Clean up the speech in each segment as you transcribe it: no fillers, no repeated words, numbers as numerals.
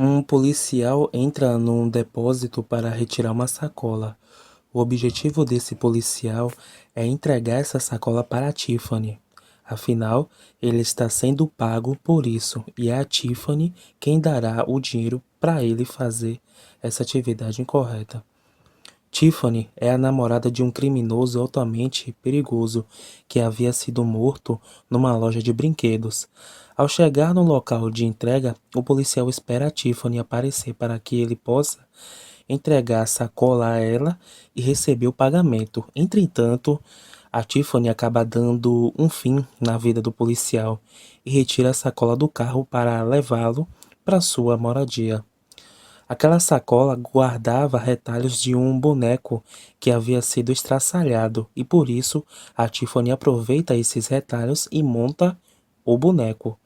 Um policial entra num depósito para retirar uma sacola. O objetivo desse policial é entregar essa sacola para a Tiffany. Afinal, ele está sendo pago por isso e é a Tiffany quem dará o dinheiro para ele fazer essa atividade incorreta. Tiffany é a namorada de um criminoso altamente perigoso que havia sido morto numa loja de brinquedos. Ao chegar no local de entrega, o policial espera a Tiffany aparecer para que ele possa entregar a sacola a ela e receber o pagamento. Entretanto, a Tiffany acaba dando um fim na vida do policial e retira a sacola do carro para levá-lo para sua moradia. Aquela sacola guardava retalhos de um boneco que havia sido estraçalhado e por isso a Tiffany aproveita esses retalhos e monta o boneco.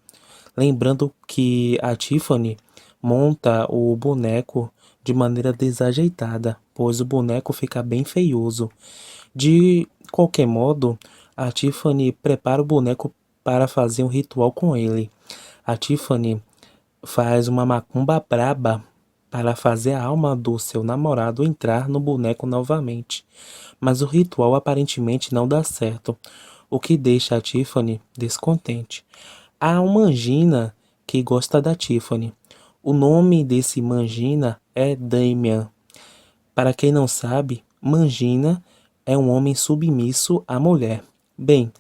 Lembrando que a Tiffany monta o boneco de maneira desajeitada, pois o boneco fica bem feioso. De qualquer modo, a Tiffany prepara o boneco para fazer um ritual com ele. A Tiffany faz uma macumba braba para fazer a alma do seu namorado entrar no boneco novamente. Mas o ritual aparentemente não dá certo, o que deixa a Tiffany descontente. Há uma Mangina que gosta da Tiffany. O nome desse Mangina é Damian. Para quem não sabe, Mangina é um homem submisso à mulher. Bem,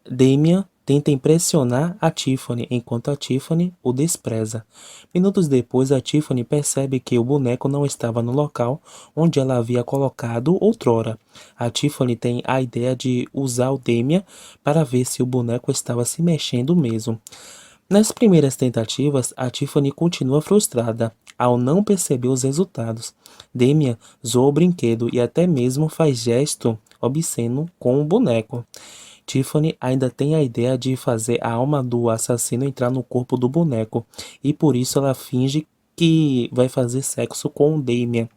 Damian tenta impressionar a Tiffany enquanto a Tiffany o despreza. Minutos depois, a Tiffany percebe que o boneco não estava no local onde ela havia colocado outrora. A Tiffany tem a ideia de usar o Damian para ver se o boneco estava se mexendo mesmo. Nas primeiras tentativas, a Tiffany continua frustrada ao não perceber os resultados. Damian zoa o brinquedo e até mesmo faz gesto obsceno com o boneco. Tiffany ainda tem a ideia de fazer a alma do assassino entrar no corpo do boneco e por isso ela finge que vai fazer sexo com o Damian.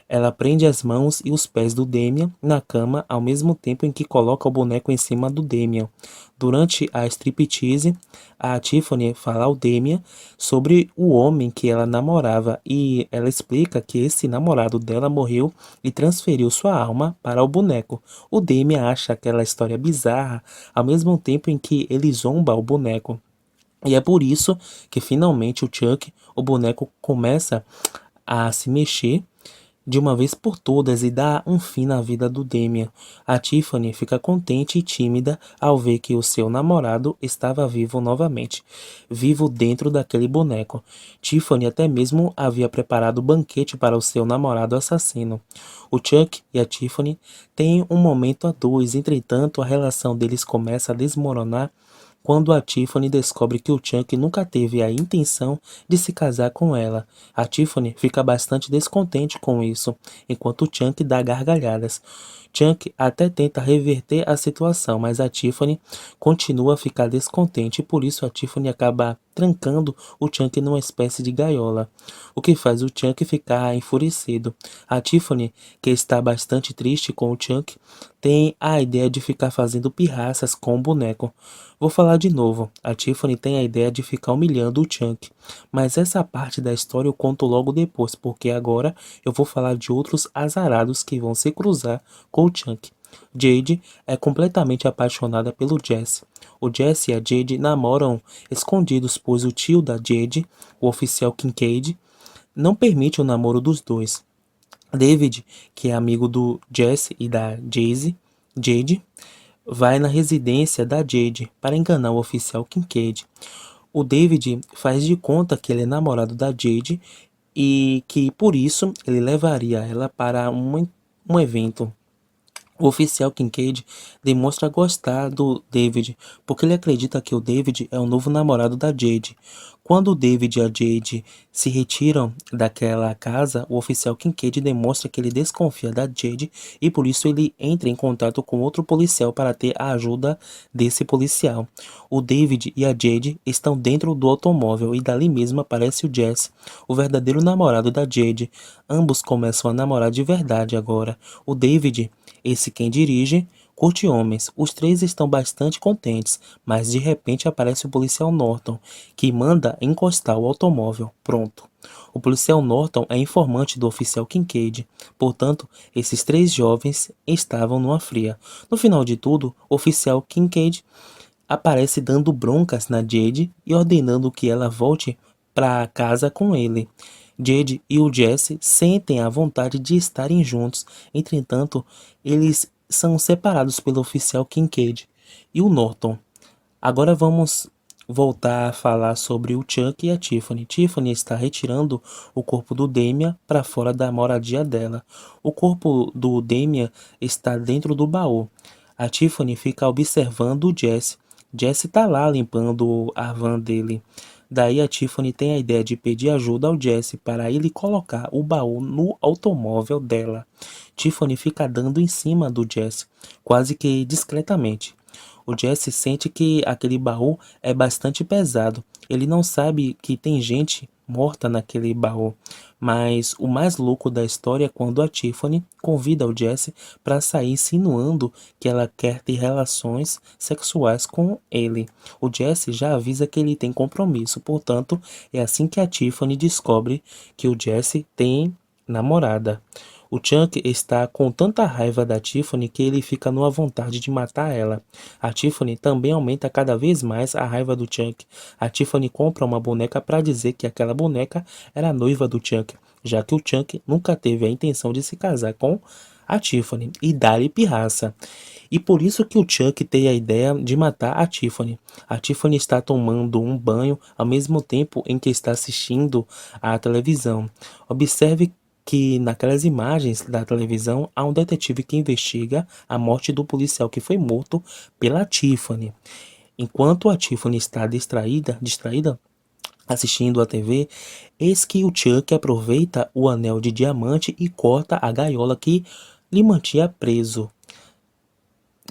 Ela prende as mãos e os pés do Damian na cama ao mesmo tempo em que coloca o boneco em cima do Damian. Durante a striptease, a Tiffany fala ao Damian sobre o homem que ela namorava e ela explica que esse namorado dela morreu e transferiu sua alma para o boneco. O Damian acha aquela história bizarra ao mesmo tempo em que ele zomba o boneco. E é por isso que finalmente o Chuck, o boneco, começa a se mexer de uma vez por todas e dá um fim na vida do Damian. A Tiffany fica contente e tímida ao ver que o seu namorado estava vivo novamente, vivo dentro daquele boneco. Tiffany até mesmo havia preparado banquete para o seu namorado assassino. O Chuck e a Tiffany têm um momento a dois, entretanto a relação deles começa a desmoronar quando a Tiffany descobre que o Chuck nunca teve a intenção de se casar com ela. A Tiffany fica bastante descontente com isso, enquanto o Chuck dá gargalhadas. Chuck até tenta reverter a situação, mas a Tiffany continua a ficar descontente e por isso a Tiffany acaba trancando o Chuck numa espécie de gaiola, o que faz o Chuck ficar enfurecido. A Tiffany, que está bastante triste com o Chuck, tem a ideia de ficar fazendo pirraças com o boneco. Vou falar de novo, a Tiffany tem a ideia de ficar humilhando o Chuck, mas essa parte da história eu conto logo depois, porque agora eu vou falar de outros azarados que vão se cruzar com o Chuck. Jade é completamente apaixonada pelo Jesse. O Jesse e a Jade namoram escondidos, pois o tio da Jade, o oficial Kincaid, não permite o namoro dos dois. David, que é amigo do Jesse e da Jade, vai na residência da Jade para enganar o oficial Kincaid. O David faz de conta que ele é namorado da Jade e que por isso ele levaria ela para um evento. O oficial Kincaid demonstra gostar do David, porque ele acredita que o David é o novo namorado da Jade. Quando o David e a Jade se retiram daquela casa, o oficial Kincaid demonstra que ele desconfia da Jade e por isso ele entra em contato com outro policial para ter a ajuda desse policial. O David e a Jade estão dentro do automóvel e dali mesmo aparece o Jesse, o verdadeiro namorado da Jade. Ambos começam a namorar de verdade agora. O David, esse quem dirige, Curte homens, os três estão bastante contentes, mas de repente aparece o policial Norton, que manda encostar o automóvel. Pronto. O policial Norton é informante do oficial Kincaid, portanto, esses três jovens estavam numa fria. No final de tudo, o oficial Kincaid aparece dando broncas na Jade e ordenando que ela volte para casa com ele. Jade e o Jesse sentem a vontade de estarem juntos, entretanto, eles são separados pelo oficial Kincaid e o Norton. Agora vamos voltar a falar sobre o Chuck e a Tiffany. Tiffany está retirando o corpo do Damian para fora da moradia dela. O corpo do Damian está dentro do baú. A Tiffany fica observando o Jesse. Jesse está lá limpando a van dele. Daí a Tiffany tem a ideia de pedir ajuda ao Jesse para ele colocar o baú no automóvel dela. Tiffany fica dando em cima do Jesse, quase que discretamente. O Jesse sente que aquele baú é bastante pesado. Ele não sabe que tem gente morta naquele baú. Mas o mais louco da história é quando a Tiffany convida o Jesse para sair, insinuando que ela quer ter relações sexuais com ele. O Jesse já avisa que ele tem compromisso, portanto, é assim que a Tiffany descobre que o Jesse tem namorada. O Chuck está com tanta raiva da Tiffany que ele fica numa vontade de matar ela. A Tiffany também aumenta cada vez mais a raiva do Chuck. A Tiffany compra uma boneca para dizer que aquela boneca era a noiva do Chuck, já que o Chuck nunca teve a intenção de se casar com a Tiffany e dá-lhe pirraça. E por isso que o Chuck tem a ideia de matar a Tiffany. A Tiffany está tomando um banho ao mesmo tempo em que está assistindo à televisão. Observe que naquelas imagens da televisão há um detetive que investiga a morte do policial que foi morto pela Tiffany. Enquanto a Tiffany está distraída assistindo a TV, eis que o Chuck aproveita o anel de diamante e corta a gaiola que lhe mantinha preso.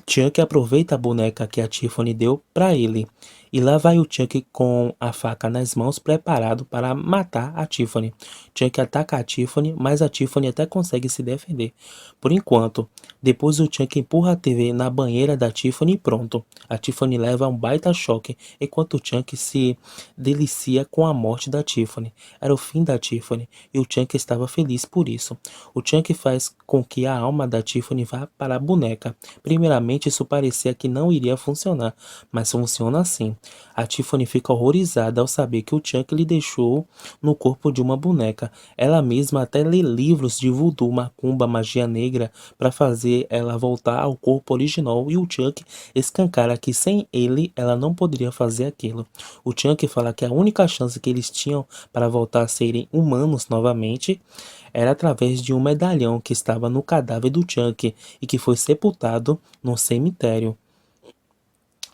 Chuck aproveita a boneca que a Tiffany deu para ele. E lá vai o Chuck com a faca nas mãos, preparado para matar a Tiffany. Chuck ataca a Tiffany, mas a Tiffany até consegue se defender. Por enquanto, depois o Chuck empurra a TV na banheira da Tiffany e pronto. A Tiffany leva um baita choque, enquanto o Chuck se delicia com a morte da Tiffany. Era o fim da Tiffany, e o Chuck estava feliz por isso. O Chuck faz com que a alma da Tiffany vá para a boneca. Primeiramente, isso parecia que não iria funcionar, mas funciona assim. A Tiffany fica horrorizada ao saber que o Chuck lhe deixou no corpo de uma boneca. Ela mesma até lê livros de voodoo, macumba, magia negra para fazer ela voltar ao corpo original, e o Chuck escancara que sem ele ela não poderia fazer aquilo. O Chuck fala que a única chance que eles tinham para voltar a serem humanos novamente era através de um medalhão que estava no cadáver do Chuck e que foi sepultado no cemitério.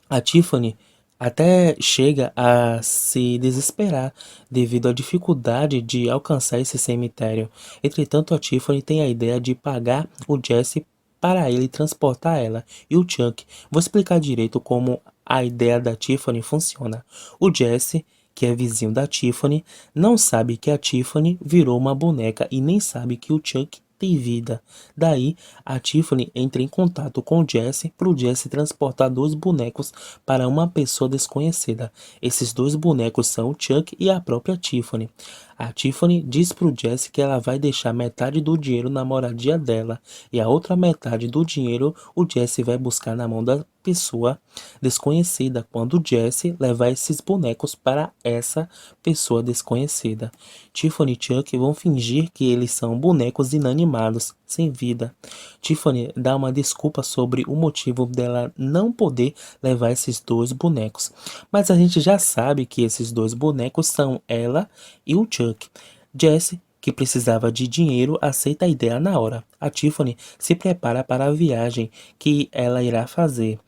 A Tiffany até chega a se desesperar devido à dificuldade de alcançar esse cemitério. Entretanto, a Tiffany tem a ideia de pagar o Jesse para ele transportar ela e o Chuck. Vou explicar direito como a ideia da Tiffany funciona. O Jesse, que é vizinho da Tiffany, não sabe que a Tiffany virou uma boneca e nem sabe que o Chuck tem vida. Daí, a Tiffany entra em contato com o Jesse para o Jesse transportar dois bonecos para uma pessoa desconhecida. Esses dois bonecos são o Chuck e a própria Tiffany. A Tiffany diz para o Jesse que ela vai deixar metade do dinheiro na moradia dela e a outra metade do dinheiro o Jesse vai buscar na mão da pessoa desconhecida quando o Jesse levar esses bonecos para essa pessoa desconhecida. Tiffany e Chuck vão fingir que eles são bonecos inanimados, sem vida. Tiffany dá uma desculpa sobre o motivo dela não poder levar esses dois bonecos, mas a gente já sabe que esses dois bonecos são ela e o Chuck. Jesse, que precisava de dinheiro, aceita a ideia na hora. A Tiffany se prepara para a viagem que ela irá fazer.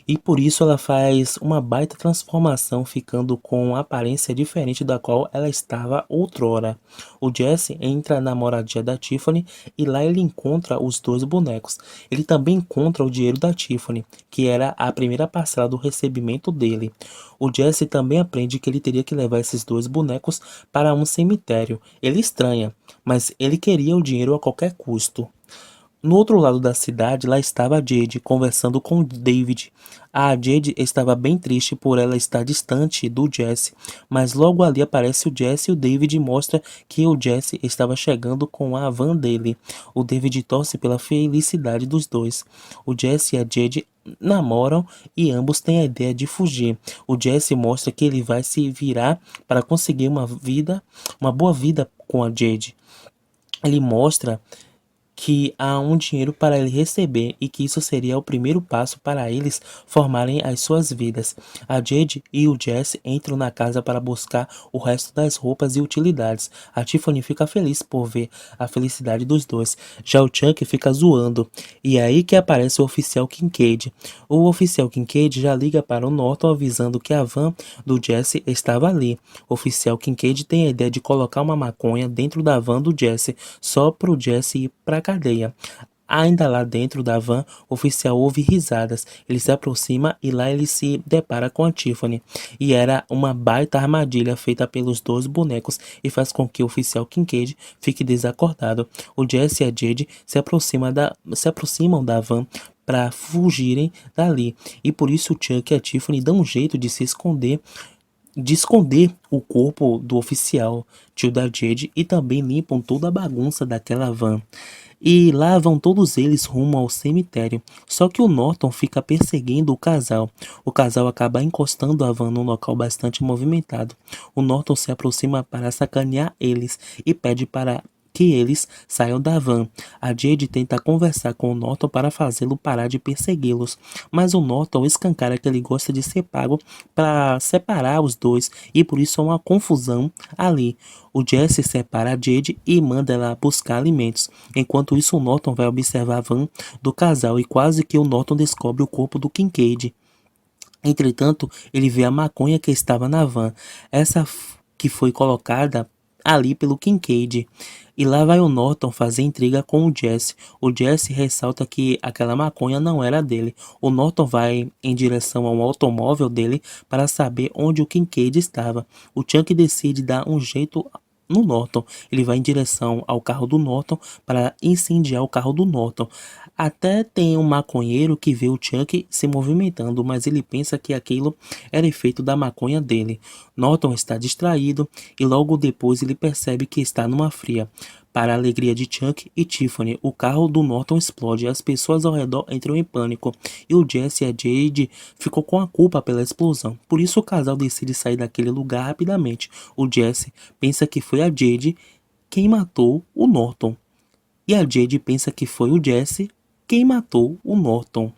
E por isso ela faz uma baita transformação, ficando com uma aparência diferente da qual ela estava outrora. O Jesse entra na moradia da Tiffany e lá ele encontra os dois bonecos. Ele também encontra o dinheiro da Tiffany, que era a primeira parcela do recebimento dele. O Jesse também aprende que ele teria que levar esses dois bonecos para um cemitério. Ele estranha, mas ele queria o dinheiro a qualquer custo. No outro lado da cidade, lá estava a Jade conversando com David. A Jade estava bem triste por ela estar distante do Jesse, mas logo ali aparece o Jesse e o David mostra que o Jesse estava chegando com a van dele. O David torce pela felicidade dos dois. O Jesse e a Jade namoram e ambos têm a ideia de fugir. O Jesse mostra que ele vai se virar para conseguir uma boa vida com a Jade. Ele mostra que há um dinheiro para ele receber e que isso seria o primeiro passo para eles formarem as suas vidas. A Jade e o Jesse entram na casa para buscar o resto das roupas e utilidades. A Tiffany fica feliz por ver a felicidade dos dois. Já o Chuck fica zoando. E é aí que aparece o oficial Kincaid. O oficial Kincaid já liga para o Norton avisando que a van do Jesse estava ali. O oficial Kincaid tem a ideia de colocar uma maconha dentro da van do Jesse, só para o Jesse ir para cadeia. Ainda lá dentro da van, o oficial ouve risadas. Ele se aproxima e lá ele se depara com a Tiffany. E era uma baita armadilha feita pelos dois bonecos e faz com que o oficial Kincaid fique desacordado. O Jesse e a Jade se aproximam da van para fugirem dali. E por isso o Chuck e a Tiffany dão um jeito de esconder o corpo do oficial, tio da Jade, e também limpam toda a bagunça daquela van. E lá vão todos eles rumo ao cemitério. Só que o Norton fica perseguindo o casal. O casal acaba encostando a van num local bastante movimentado. O Norton se aproxima para sacanear eles e pede para que eles saiam da van. A Jade tenta conversar com o Norton para fazê-lo parar de persegui-los, mas o Norton escancara que ele gosta de ser pago para separar os dois e por isso há uma confusão ali. O Jesse separa a Jade e manda ela buscar alimentos. Enquanto isso, o Norton vai observar a van do casal e quase que o Norton descobre o corpo do Kincaid. Entretanto, ele vê a maconha que estava na van, que foi colocada ali pelo Kincaid. E lá vai o Norton fazer intriga com o Jesse. O Jesse ressalta que aquela maconha não era dele. O Norton vai em direção ao automóvel dele para saber onde o Kincaid estava. O Chuck decide dar um jeito no Norton. Ele vai em direção ao carro do Norton para incendiar o carro do Norton. Até tem um maconheiro que vê o Chuck se movimentando, mas ele pensa que aquilo era efeito da maconha dele. Norton está distraído e logo depois ele percebe que está numa fria. Para a alegria de Chuck e Tiffany, o carro do Norton explode e as pessoas ao redor entram em pânico. E o Jesse e a Jade ficam com a culpa pela explosão. Por isso o casal decide sair daquele lugar rapidamente. O Jesse pensa que foi a Jade quem matou o Norton. E a Jade pensa que foi o Jesse quem matou o Norton.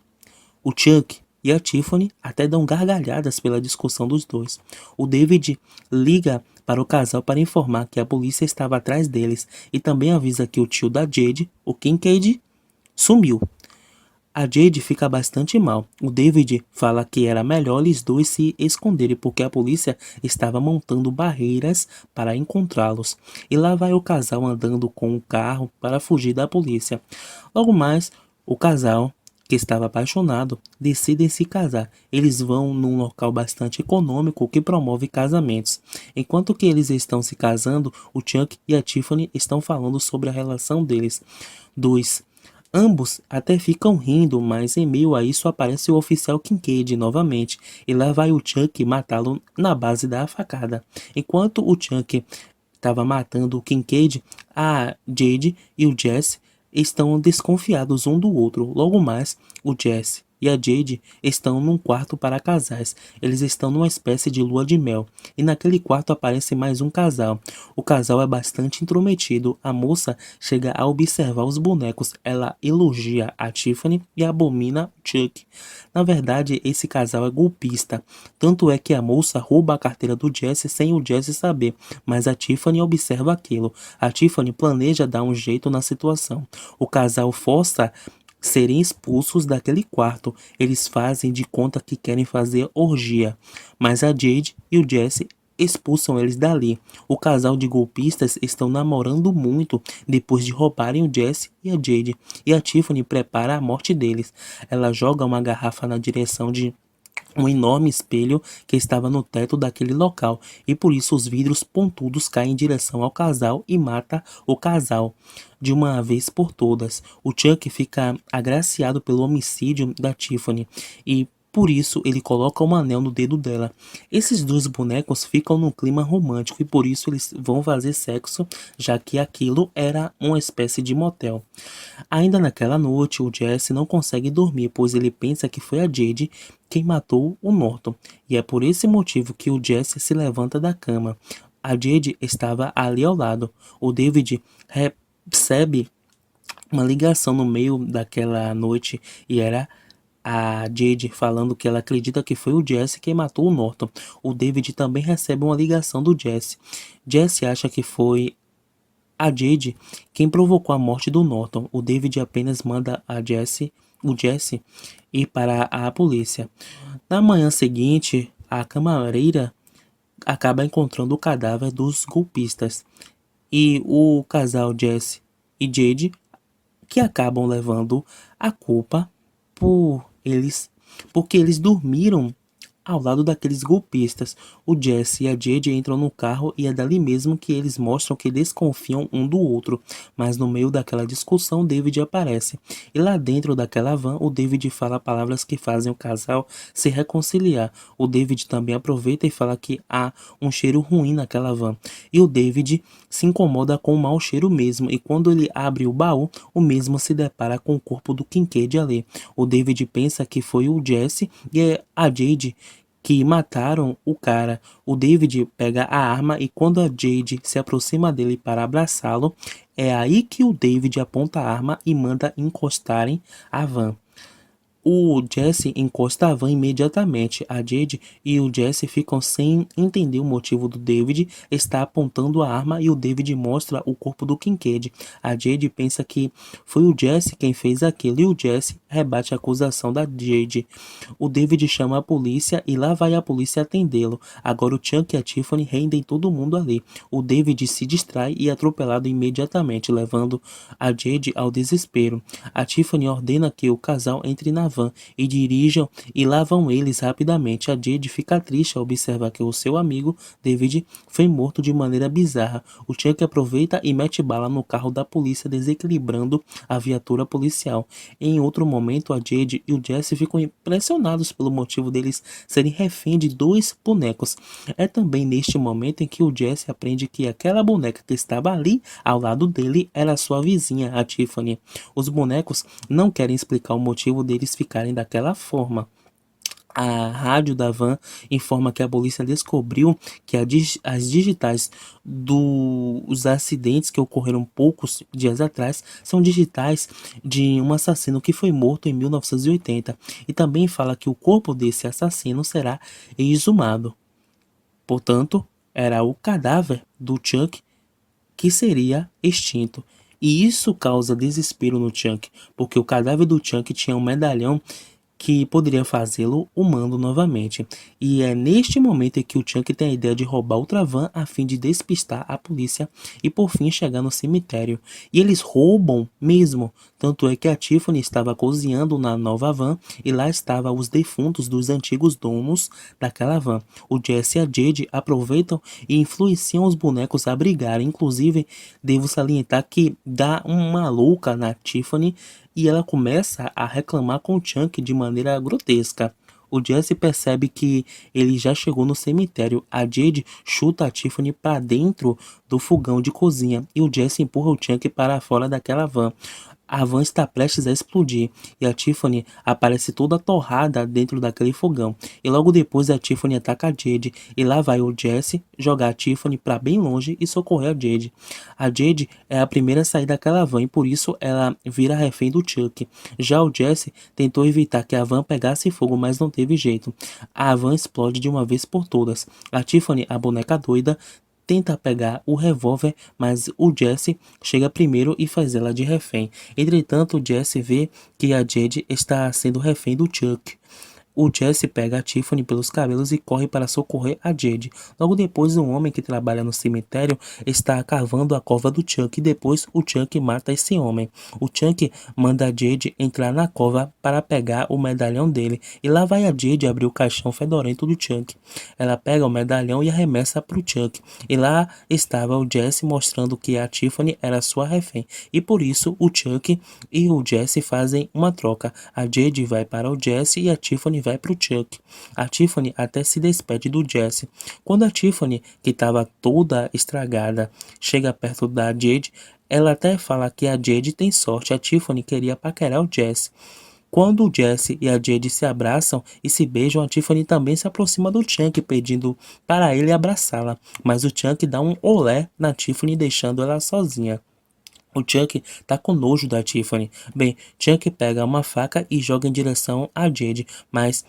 O Chuck e a Tiffany até dão gargalhadas pela discussão dos dois. O David liga para o casal para informar que a polícia estava atrás deles e também avisa que o tio da Jade, o Kincaid, sumiu. A Jade fica bastante mal. O David fala que era melhor eles dois se esconderem porque a polícia estava montando barreiras para encontrá-los. E lá vai o casal andando com o carro para fugir da polícia. Logo mais, o casal, que estava apaixonado, decide se casar. Eles vão num local bastante econômico que promove casamentos. Enquanto que eles estão se casando, o Chuck e a Tiffany estão falando sobre a relação deles. Ambos até ficam rindo, mas em meio a isso aparece o oficial Kincaid novamente. E lá vai o Chuck matá-lo na base da facada. Enquanto o Chuck estava matando o Kincaid, a Jade e o Jesse estão desconfiados um do outro. Logo mais, o Jesse e a Jade estão num quarto para casais. Eles estão numa espécie de lua de mel. E naquele quarto aparece mais um casal. O casal é bastante intrometido. A moça chega a observar os bonecos. Ela elogia a Tiffany e abomina Chuck. Na verdade, esse casal é golpista. Tanto é que a moça rouba a carteira do Jesse sem o Jesse saber. Mas a Tiffany observa aquilo. A Tiffany planeja dar um jeito na situação. O casal força serem expulsos daquele quarto. Eles fazem de conta que querem fazer orgia, mas a Jade e o Jesse expulsam eles dali. O casal de golpistas estão namorando muito depois de roubarem o Jesse e a Jade, e a Tiffany prepara a morte deles. Ela joga uma garrafa na direção de um enorme espelho que estava no teto daquele local, e por isso os vidros pontudos caem em direção ao casal e mata o casal de uma vez por todas. O Chuck fica agraciado pelo homicídio da Tiffany e por isso ele coloca um anel no dedo dela. Esses dois bonecos ficam num clima romântico e por isso eles vão fazer sexo, já que aquilo era uma espécie de motel. Ainda naquela noite, o Jesse não consegue dormir, pois ele pensa que foi a Jade quem matou o Norton, e é por esse motivo que o Jesse se levanta da cama. A Jade estava ali ao lado. O David recebe uma ligação no meio daquela noite e era a Jade falando que ela acredita que foi o Jesse quem matou o Norton. O David também recebe uma ligação do Jesse. Jesse acha que foi a Jade quem provocou a morte do Norton. O David apenas manda o Jesse ir para a polícia. Na manhã seguinte, a camareira acaba encontrando o cadáver dos golpistas e o casal Jesse e Jade que acabam levando a culpa porque eles dormiram ao lado daqueles golpistas. O Jesse e a Jade entram no carro e é dali mesmo que eles mostram que desconfiam um do outro. Mas no meio daquela discussão, David aparece. E lá dentro daquela van, o David fala palavras que fazem o casal se reconciliar. O David também aproveita e fala que há um cheiro ruim naquela van. E o David se incomoda com o mau cheiro mesmo. E quando ele abre o baú, o mesmo se depara com o corpo do Kincaid ali. O David pensa que foi o Jesse e a Jade que mataram o cara. O David pega a arma e quando a Jade se aproxima dele para abraçá-lo, é aí que o David aponta a arma e manda encostarem a van. O Jesse encosta a van imediatamente. A Jade e o Jesse ficam sem entender o motivo do David estar apontando a arma e o David mostra o corpo do Kincaid. A Jade pensa que foi o Jesse quem fez aquilo e o Jesse rebate a acusação da Jade. O David chama a polícia e lá vai a polícia atendê-lo. Agora o Chuck e a Tiffany rendem todo mundo ali. O David se distrai e é atropelado imediatamente, levando a Jade ao desespero. A Tiffany ordena que o casal entre na van e dirijam e lá vão eles rapidamente. A Jade fica triste ao observar que o seu amigo David foi morto de maneira bizarra. O Chuck aproveita e mete bala no carro da polícia, desequilibrando a viatura policial. Em outro momento, a Jade e o Jesse ficam impressionados pelo motivo deles serem refém de dois bonecos. É também neste momento em que o Jesse aprende que aquela boneca que estava ali ao lado dele era sua vizinha, a Tiffany. Os bonecos não querem explicar o motivo deles ficarem daquela forma. A rádio da van informa que a polícia descobriu que as digitais dos acidentes que ocorreram poucos dias atrás são digitais de um assassino que foi morto em 1980 e também fala que o corpo desse assassino será exumado. Portanto, era o cadáver do Chuck que seria extinto. E isso causa desespero no Chuck, porque o cadáver do Chuck tinha um medalhão que poderia fazê-lo humano novamente. E é neste momento em que o Chuck tem a ideia de roubar outra van a fim de despistar a polícia e por fim chegar no cemitério. E eles roubam mesmo, tanto é que a Tiffany estava cozinhando na nova van e lá estavam os defuntos dos antigos donos daquela van. O Jesse e a Jade aproveitam e influenciam os bonecos a brigarem. Inclusive, devo salientar que dá uma louca na Tiffany e ela começa a reclamar com o Chuck de maneira grotesca. O Jesse percebe que ele já chegou no cemitério. A Jade chuta a Tiffany para dentro do fogão de cozinha e o Jesse empurra o Chuck para fora daquela van. A van está prestes a explodir e a Tiffany aparece toda torrada dentro daquele fogão. E logo depois a Tiffany ataca a Jade e lá vai o Jesse jogar a Tiffany para bem longe e socorrer a Jade. A Jade é a primeira a sair daquela van e por isso ela vira refém do Chuck. Já o Jesse tentou evitar que a van pegasse fogo, mas não teve jeito. A van explode de uma vez por todas. A Tiffany, a boneca doida, tenta pegar o revólver, mas o Jesse chega primeiro e faz ela de refém. Entretanto, o Jesse vê que a Jade está sendo refém do Chuck. O Jesse pega a Tiffany pelos cabelos e corre para socorrer a Jade. Logo depois, um homem que trabalha no cemitério está cavando a cova do Chuck e depois o Chuck mata esse homem. O Chuck manda a Jade entrar na cova para pegar o medalhão dele e lá vai a Jade abrir o caixão fedorento do Chuck. Ela pega o medalhão e arremessa para o Chuck e lá estava o Jesse mostrando que a Tiffany era sua refém e por isso o Chuck e o Jesse fazem uma troca. A Jade vai para o Jesse e a Tiffany vai para o Chuck. A Tiffany até se despede do Jesse. Quando a Tiffany, que estava toda estragada, chega perto da Jade, ela até fala que a Jade tem sorte. A Tiffany queria paquerar o Jesse. Quando o Jesse e a Jade se abraçam e se beijam, a Tiffany também se aproxima do Chuck, pedindo para ele abraçá-la. Mas o Chuck dá um olé na Tiffany, deixando ela sozinha. O Chuck tá com nojo da Tiffany. Bem, Chuck pega uma faca e joga em direção a Jade, mas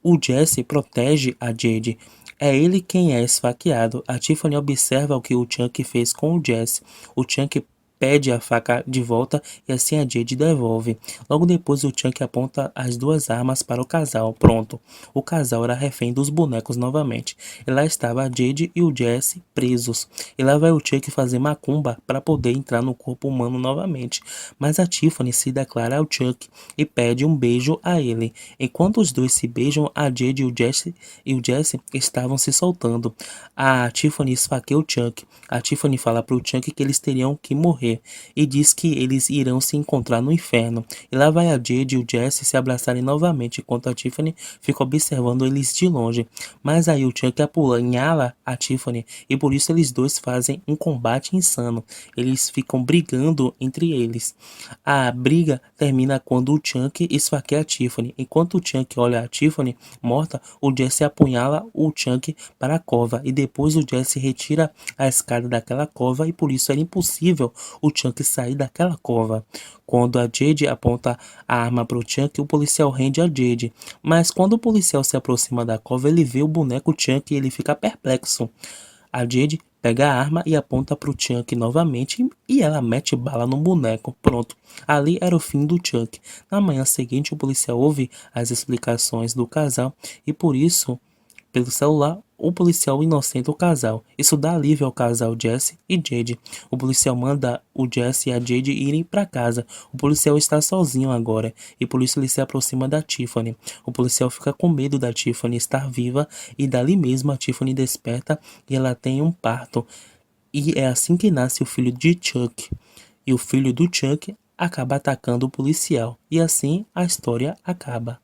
o Jesse protege a Jade. É ele quem é esfaqueado. A Tiffany observa o que o Chuck fez com o Jesse. O Chuck pede a faca de volta e assim a Jade devolve. Logo depois o Chuck aponta as duas armas para o casal. Pronto. O casal era refém dos bonecos novamente. E lá estava a Jade e o Jesse presos. E lá vai o Chuck fazer macumba para poder entrar no corpo humano novamente. Mas a Tiffany se declara ao Chuck e pede um beijo a ele. Enquanto os dois se beijam, a Jade e o Jesse estavam se soltando. A Tiffany esfaqueia o Chuck. A Tiffany fala para o Chuck que eles teriam que morrer e diz que eles irão se encontrar no inferno. E lá vai a Jade e o Jesse se abraçarem novamente, enquanto a Tiffany fica observando eles de longe. Mas aí o Chuck apunhala a Tiffany e por isso eles dois fazem um combate insano. Eles ficam brigando entre eles. A briga termina quando o Chuck esfaqueia a Tiffany. Enquanto o Chuck olha a Tiffany morta, o Jesse apunhala o Chuck para a cova e depois o Jesse retira a escada daquela cova e por isso era impossível o Chuck sair daquela cova. Quando a Jade aponta a arma para o Chuck, o policial rende a Jade. Mas quando o policial se aproxima da cova, ele vê o boneco Chuck e ele fica perplexo. A Jade pega a arma e aponta para o Chuck novamente e ela mete bala no boneco. Pronto. Ali era o fim do Chuck. Na manhã seguinte, o policial ouve as explicações do casal e por isso, pelo celular, o policial inocenta o casal. Isso dá alívio ao casal Jesse e Jade. O policial manda o Jesse e a Jade irem para casa. O policial está sozinho agora e por isso ele se aproxima da Tiffany. O policial fica com medo da Tiffany estar viva e dali mesmo a Tiffany desperta e ela tem um parto. E é assim que nasce o filho de Chuck. E o filho do Chuck acaba atacando o policial. E assim a história acaba.